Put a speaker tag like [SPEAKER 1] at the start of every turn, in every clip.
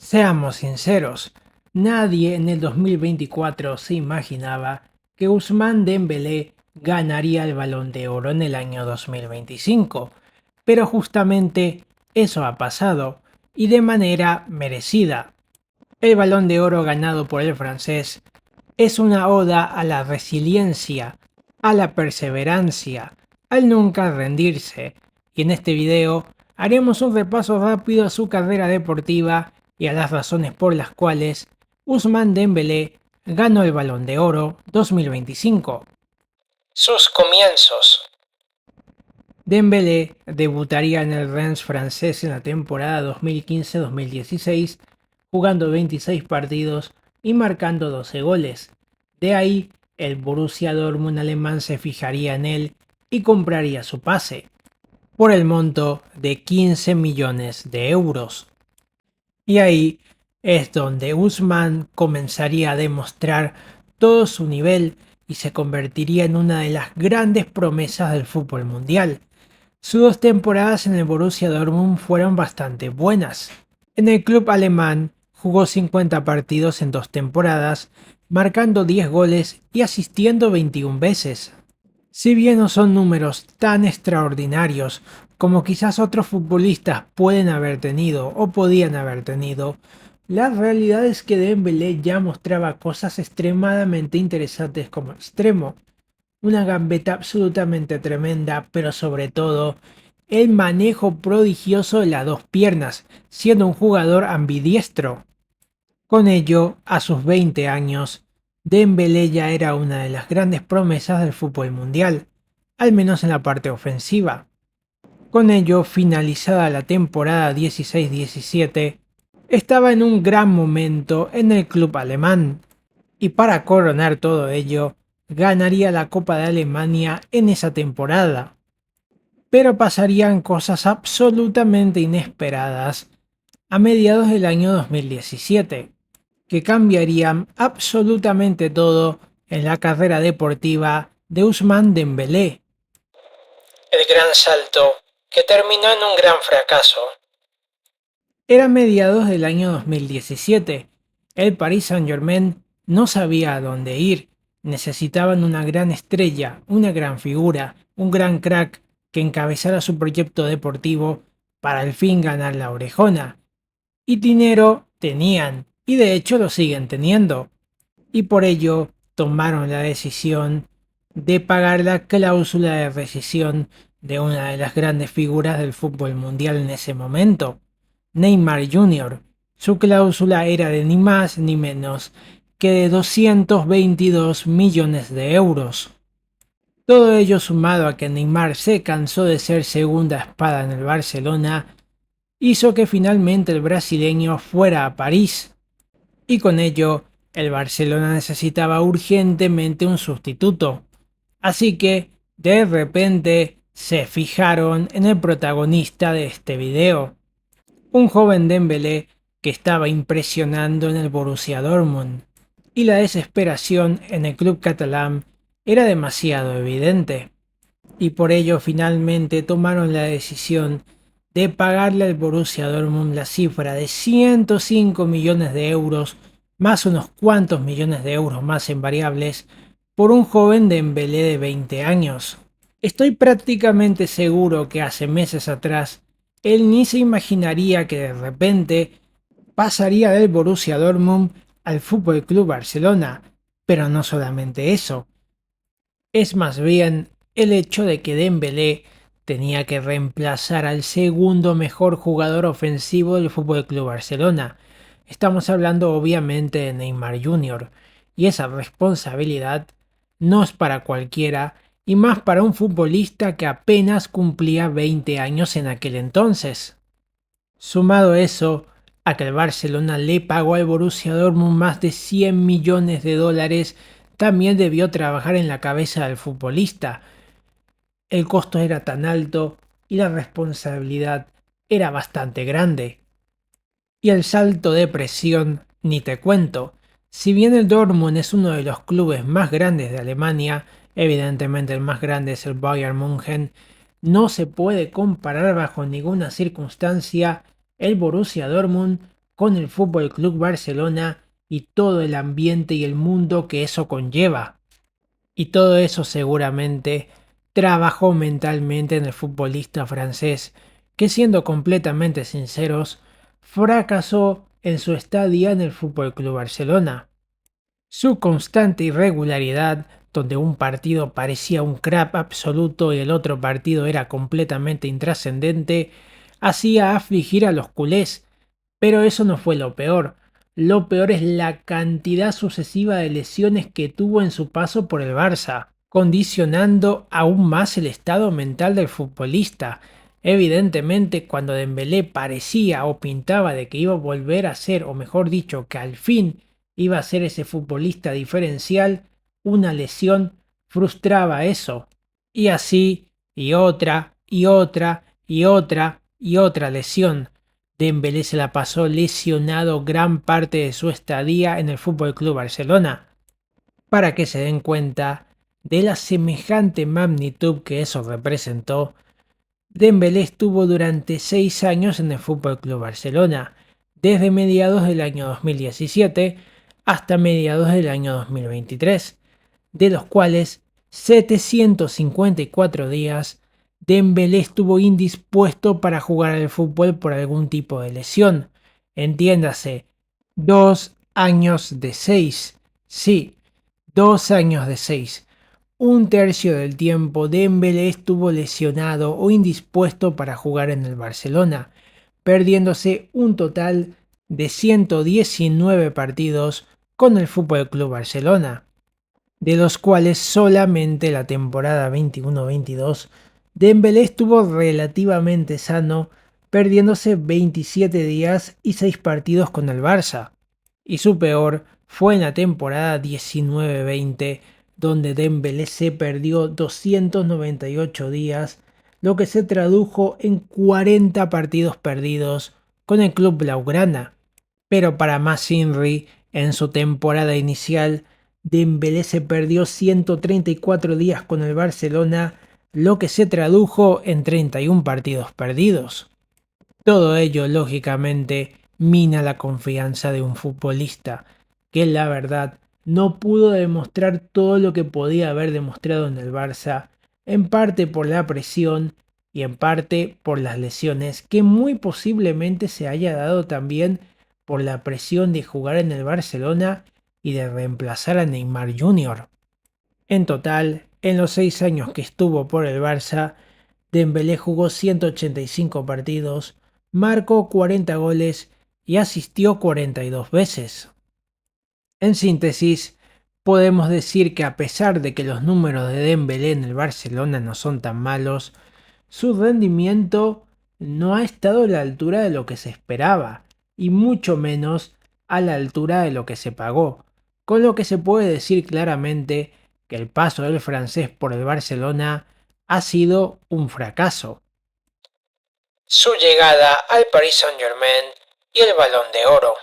[SPEAKER 1] Seamos sinceros, nadie en el 2024 se imaginaba que Ousmane Dembélé ganaría el Balón de Oro en el año 2025, pero justamente eso ha pasado y de manera merecida. El Balón de Oro ganado por el francés es una oda a la resiliencia, a la perseverancia, al nunca rendirse, y en este video haremos un repaso rápido a su carrera deportiva y a las razones por las cuales Ousmane Dembélé ganó el Balón de Oro 2025. Sus comienzos. Dembélé debutaría en el Rennes francés en la temporada 2015-2016, jugando 26 partidos y marcando 12 goles. De ahí, el Borussia Dortmund alemán se fijaría en él y compraría su pase, por el monto de 15 millones de euros. Y ahí es donde Ousmane comenzaría a demostrar todo su nivel y se convertiría en una de las grandes promesas del fútbol mundial. Sus 2 temporadas en el Borussia Dortmund fueron bastante buenas. En el club alemán jugó 50 partidos en 2 temporadas, marcando 10 goles y asistiendo 21 veces. Si bien no son números tan extraordinarios como quizás otros futbolistas pueden haber tenido o podían haber tenido, la realidad es que Dembélé ya mostraba cosas extremadamente interesantes como extremo, una gambeta absolutamente tremenda, pero sobre todo el manejo prodigioso de las dos piernas, siendo un jugador ambidiestro. Con ello, a sus 20 años, Dembélé ya era una de las grandes promesas del fútbol mundial, al menos en la parte ofensiva. Con ello, finalizada la temporada 16-17, estaba en un gran momento en el club alemán, y para coronar todo ello, ganaría la Copa de Alemania en esa temporada. Pero pasarían cosas absolutamente inesperadas a mediados del año 2017, que cambiarían absolutamente todo en la carrera deportiva de Ousmane Dembélé. El gran salto, que terminó en un gran fracaso. Era mediados del año 2017. El Paris Saint-Germain no sabía a dónde ir. Necesitaban una gran estrella, una gran figura, un gran crack que encabezara su proyecto deportivo para al fin ganar la orejona. Y dinero tenían, y de hecho lo siguen teniendo. Y por ello tomaron la decisión de pagar la cláusula de rescisión de una de las grandes figuras del fútbol mundial en ese momento, Neymar Jr. Su cláusula era de ni más ni menos que de 222 millones de euros. Todo ello sumado a que Neymar se cansó de ser segunda espada en el Barcelona, hizo que finalmente el brasileño fuera a París. Y con ello, el Barcelona necesitaba urgentemente un sustituto. Así que, de repente, se fijaron en el protagonista de este video, un joven Dembélé que estaba impresionando en el Borussia Dortmund, y la desesperación en el club catalán era demasiado evidente, y por ello finalmente tomaron la decisión de pagarle al Borussia Dortmund la cifra de 105 millones de euros, más unos cuantos millones de euros más en variables, por un joven Dembélé de 20 años. Estoy prácticamente seguro que hace meses atrás él ni se imaginaría que de repente pasaría del Borussia Dortmund al Fútbol Club Barcelona, pero no solamente eso, es más bien el hecho de que Dembélé tenía que reemplazar al segundo mejor jugador ofensivo del Fútbol Club Barcelona. Estamos hablando obviamente de Neymar Jr. y esa responsabilidad no es para cualquiera y más para un futbolista que apenas cumplía 20 años en aquel entonces. Sumado eso a que el Barcelona le pagó al Borussia Dortmund más de 100 millones de dólares, también debió trabajar en la cabeza del futbolista. El costo era tan alto y la responsabilidad era bastante grande. Y el salto de presión, ni te cuento. Si bien el Dortmund es uno de los clubes más grandes de Alemania, evidentemente el más grande es el Bayern München, no se puede comparar bajo ninguna circunstancia el Borussia Dortmund con el Fútbol Club Barcelona y todo el ambiente y el mundo que eso conlleva. Y todo eso seguramente trabajó mentalmente en el futbolista francés, que siendo completamente sinceros, fracasó en su estadía en el Fútbol Club Barcelona. Su constante irregularidad, donde un partido parecía un crap absoluto y el otro partido era completamente intrascendente, hacía afligir a los culés. Pero eso no fue lo peor. Lo peor es la cantidad sucesiva de lesiones que tuvo en su paso por el Barça, condicionando aún más el estado mental del futbolista. Evidentemente, cuando Dembélé parecía o pintaba de que iba a volver a ser, o mejor dicho, que al fin iba a ser ese futbolista diferencial, una lesión frustraba eso. Y así, y otra, y otra, y otra, y otra lesión. Dembélé se la pasó lesionado gran parte de su estadía en el Fútbol Club Barcelona, para que se den cuenta de la semejante magnitud que eso representó. Dembélé estuvo durante 6 años en el Fútbol Club Barcelona, desde mediados del año 2017 hasta mediados del año 2023, de los cuales 754 días Dembélé estuvo indispuesto para jugar al fútbol por algún tipo de lesión. Entiéndase, 2 años de 6. Sí, 2 años de 6. Un tercio del tiempo Dembélé estuvo lesionado o indispuesto para jugar en el Barcelona, perdiéndose un total de 119 partidos con el Fútbol Club Barcelona, de los cuales solamente la temporada 21-22 Dembélé estuvo relativamente sano, perdiéndose 27 días y 6 partidos con el Barça. Y su peor fue en la temporada 19-20, donde Dembélé se perdió 298 días, lo que se tradujo en 40 partidos perdidos con el club blaugrana. Pero para más Inri, en su temporada inicial, Dembélé se perdió 134 días con el Barcelona, lo que se tradujo en 31 partidos perdidos. Todo ello, lógicamente, mina la confianza de un futbolista, que la verdad no pudo demostrar todo lo que podía haber demostrado en el Barça, en parte por la presión y en parte por las lesiones, que muy posiblemente se haya dado también por la presión de jugar en el Barcelona y de reemplazar a Neymar Jr. En total, en los 6 años que estuvo por el Barça, Dembélé jugó 185 partidos, marcó 40 goles y asistió 42 veces. En síntesis, podemos decir que a pesar de que los números de Dembélé en el Barcelona no son tan malos, su rendimiento no ha estado a la altura de lo que se esperaba, y mucho menos a la altura de lo que se pagó, con lo que se puede decir claramente que el paso del francés por el Barcelona ha sido un fracaso. Su llegada al Paris Saint-Germain y el Balón de Oro.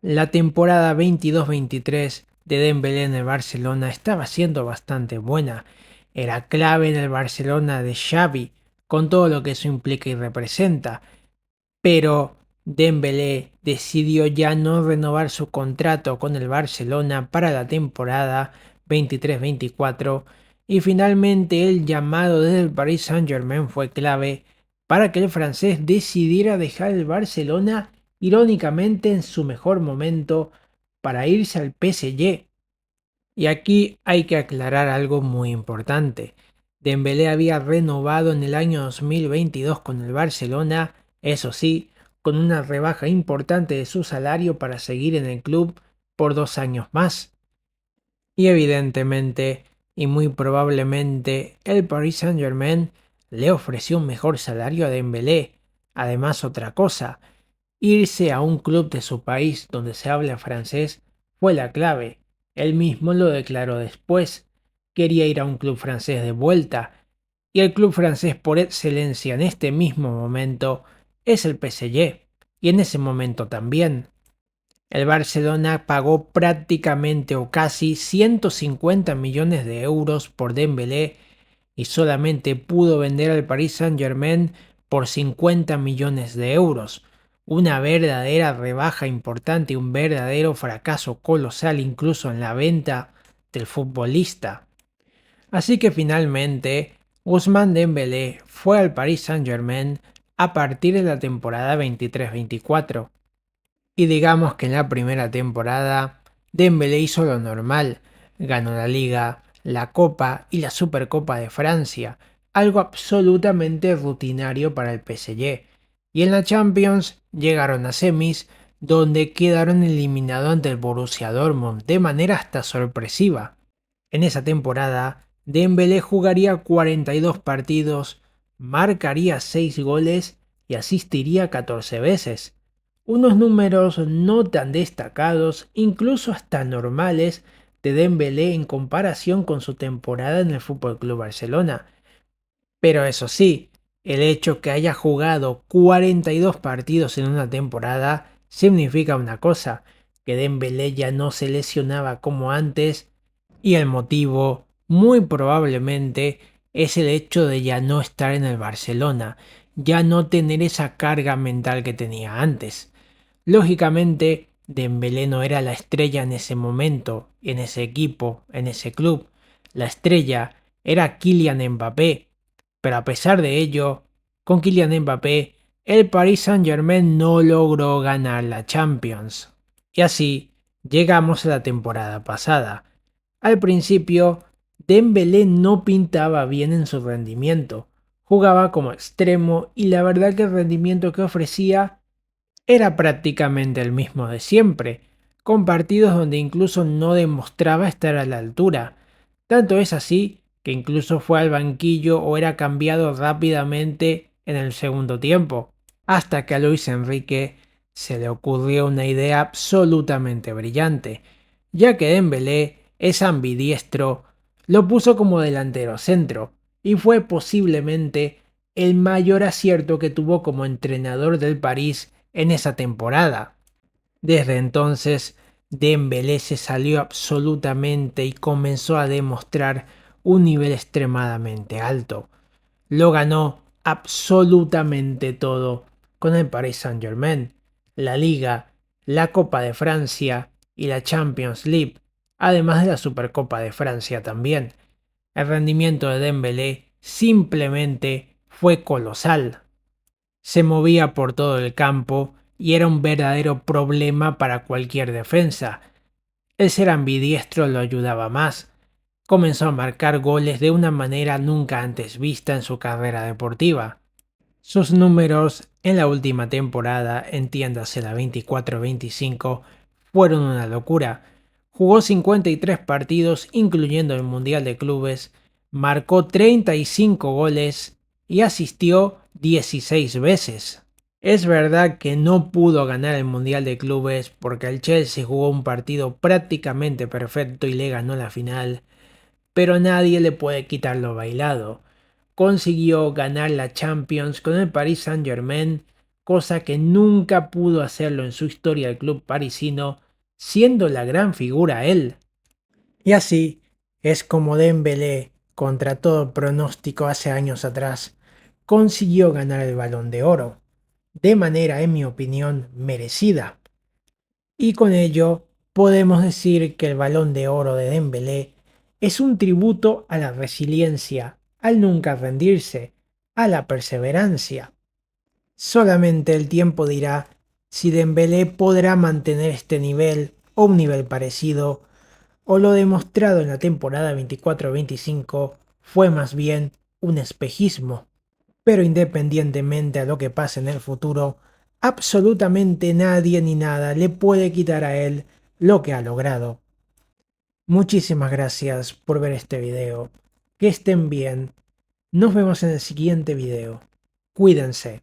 [SPEAKER 1] La temporada 22-23 de Dembélé en el Barcelona estaba siendo bastante buena. Era clave en el Barcelona de Xavi, con todo lo que eso implica y representa. Pero Dembélé decidió ya no renovar su contrato con el Barcelona para la temporada 23-24 y finalmente el llamado desde el Paris Saint-Germain fue clave para que el francés decidiera dejar el Barcelona irónicamente en su mejor momento para irse al PSG. Y aquí hay que aclarar algo muy importante. Dembélé había renovado en el año 2022 con el Barcelona, eso sí, con una rebaja importante de su salario para seguir en el club por 2 años más. Y evidentemente, y muy probablemente, el Paris Saint-Germain le ofreció un mejor salario a Dembélé. Además, otra cosa, irse a un club de su país donde se habla francés fue la clave. Él mismo lo declaró después. Quería ir a un club francés de vuelta. Y el club francés por excelencia en este mismo momento es el PSG. Y en ese momento también. El Barcelona pagó prácticamente o casi 150 millones de euros por Dembélé y solamente pudo vender al Paris Saint-Germain por 50 millones de euros, una verdadera rebaja importante y un verdadero fracaso colosal incluso en la venta del futbolista. Así que finalmente Ousmane Dembélé fue al Paris Saint-Germain a partir de la temporada 23-24. Y digamos que en la primera temporada Dembélé hizo lo normal, ganó la Liga, la Copa y la Supercopa de Francia, algo absolutamente rutinario para el PSG. Y en la Champions llegaron a semis, donde quedaron eliminados ante el Borussia Dortmund de manera hasta sorpresiva. En esa temporada, Dembélé jugaría 42 partidos, marcaría 6 goles y asistiría 14 veces. Unos números no tan destacados, incluso hasta normales, de Dembélé en comparación con su temporada en el FC Barcelona. Pero eso sí, el hecho que haya jugado 42 partidos en una temporada significa una cosa, que Dembélé ya no se lesionaba como antes, y el motivo, muy probablemente, es el hecho de ya no estar en el Barcelona, ya no tener esa carga mental que tenía antes. Lógicamente, Dembélé no era la estrella en ese momento, en ese equipo, en ese club. La estrella era Kylian Mbappé, pero a pesar de ello, con Kylian Mbappé, el Paris Saint-Germain no logró ganar la Champions. Y así llegamos a la temporada pasada. Al principio, Dembélé no pintaba bien en su rendimiento. Jugaba como extremo y la verdad que el rendimiento que ofrecía era prácticamente el mismo de siempre, con partidos donde incluso no demostraba estar a la altura. Tanto es así que incluso fue al banquillo o era cambiado rápidamente en el segundo tiempo, hasta que a Luis Enrique se le ocurrió una idea absolutamente brillante, ya que Dembélé es ambidiestro, lo puso como delantero centro, y fue posiblemente el mayor acierto que tuvo como entrenador del París en esa temporada. Desde entonces, Dembélé se salió absolutamente y comenzó a demostrar un nivel extremadamente alto. Lo ganó absolutamente todo con el Paris Saint-Germain, la Liga, la Copa de Francia y la Champions League, además de la Supercopa de Francia también. El rendimiento de Dembélé simplemente fue colosal. Se movía por todo el campo y era un verdadero problema para cualquier defensa. El ser ambidiestro lo ayudaba más. Comenzó a marcar goles de una manera nunca antes vista en su carrera deportiva. Sus números en la última temporada, entiéndase la 24-25, fueron una locura. Jugó 53 partidos, incluyendo el Mundial de Clubes, marcó 35 goles y asistió 16 veces. Es verdad que no pudo ganar el Mundial de Clubes porque el Chelsea jugó un partido prácticamente perfecto y le ganó la final, pero nadie le puede quitar lo bailado. Consiguió ganar la Champions con el Paris Saint-Germain, cosa que nunca pudo hacerlo en su historia el club parisino, siendo la gran figura él. Y así es como Dembélé, contra todo pronóstico hace años atrás, consiguió ganar el Balón de Oro, de manera, en mi opinión, merecida. Y con ello podemos decir que el Balón de Oro de Dembélé es un tributo a la resiliencia, al nunca rendirse, a la perseverancia. Solamente el tiempo dirá si Dembélé podrá mantener este nivel o un nivel parecido, o lo demostrado en la temporada 24-25 fue más bien un espejismo. Pero independientemente a lo que pase en el futuro, absolutamente nadie ni nada le puede quitar a él lo que ha logrado. Muchísimas gracias por ver este video. Que estén bien. Nos vemos en el siguiente video. Cuídense.